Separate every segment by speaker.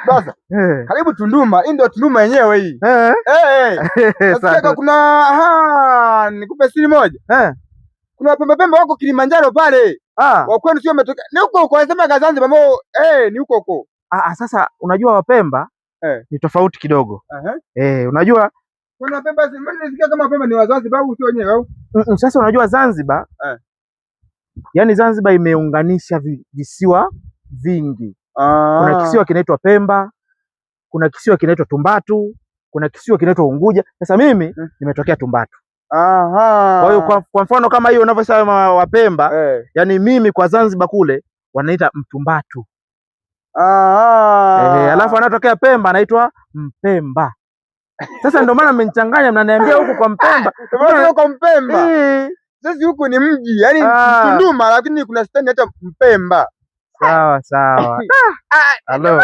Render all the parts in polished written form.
Speaker 1: Sasa karibu Tunduma, hii ndio Tunduma yenyewe hii. Nasikia kuna nikupe siri moja. Kuna pembe wako Kilimanjaro pale. Wa kwenu sio umetoka. Ni huko huko wanasema Zanzibar ni huko huko.
Speaker 2: Sasa unajua Wapemba ni tofauti kidogo. Unajua
Speaker 1: kuna Wapemba nasikia kama Wapemba ni Wazanzibar au sio wenyewe au?
Speaker 2: Sasa unajua Zanzibar yaani Zanzibar imeunganisha visiwa vingi. Kuna kisiwa kinaitwa Pemba, kuna kisiwa kinaitwa Tumbatu, kuna kisiwa kinaitwa Unguja. Sasa mimi nimetokea Tumbatu. Kwa hiyo kwa mfano kama hiyo unavyosema Wapemba, yani mimi kwa Zanzibar kule wanaita Mtumbatu. Alafu anatokea Pemba anaitwa Mpemba. Sasa ndio maana mmenichanganya, mnaniambia huku kwa Mpemba.
Speaker 1: Kwa Mpemba. Sasa huku ni mji, yani Tunduma lakini kuna stendi hata Mpemba.
Speaker 2: Sawa. Hello.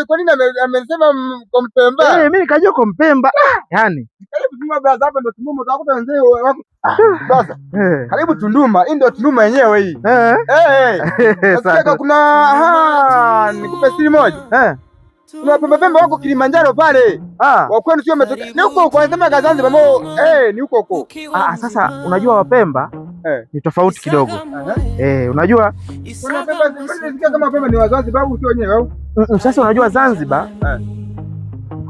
Speaker 1: Kwa nini amesema kwa Mpemba?
Speaker 2: Mimi nikajua kwa Mpemba. Yaani
Speaker 1: karibu Tunduma brother, hapa ndio Tunduma, utakuta wenzee wako. Sasa karibu Tunduma, hii ndio Tunduma yenyewe hii. Nasikia kuna nikupe siri moja. Kuna pembe wako Kilimanjaro pale. Wa kwenu sio umetoka. Ni huko huko wanasema Zanzibar ni huko huko.
Speaker 2: Sasa unajua Wapemba ni tofauti kidogo. Unajua
Speaker 1: kuna Pemba nasikia kama Wapemba ni Wazanzibar au sio wenyewe au?
Speaker 2: Sasa unajua Zanzibar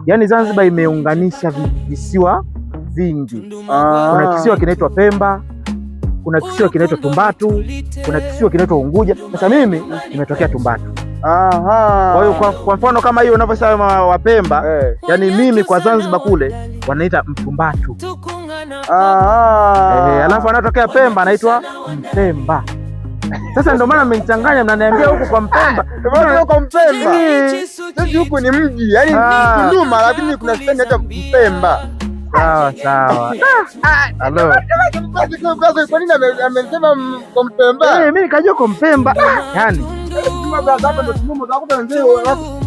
Speaker 2: yaani Zanzibar imeunganisha visiwa vingi. Kuna kisiwa kinaitwa Pemba, kuna kisiwa kinaitwa Tumbatu, kuna kisiwa kinaitwa Unguja. Sasa mimi nimetokea Tumbatu. Kwa hiyo kwa mfano kama hiyo unavyosema Wapemba, yani mimi kwa Zanzibar kule wanaita Mtumbatu. Alafu anatokea Pemba anaitwa Mpemba. Sasa ndio maana mmenichanganya, mnaniambia huku kwa Mpemba.
Speaker 1: Kwa Mpemba. Sasa huku ni mji, yani Tunduma lakini kuna stendi hata Mpemba.
Speaker 2: Sawa. Hello.
Speaker 1: Kwa nini amesema kwa Mpemba?
Speaker 2: Mimi nikajua kwa Mpemba. Yaani
Speaker 1: hapa ndio Tunduma, utakuta wenzee wako.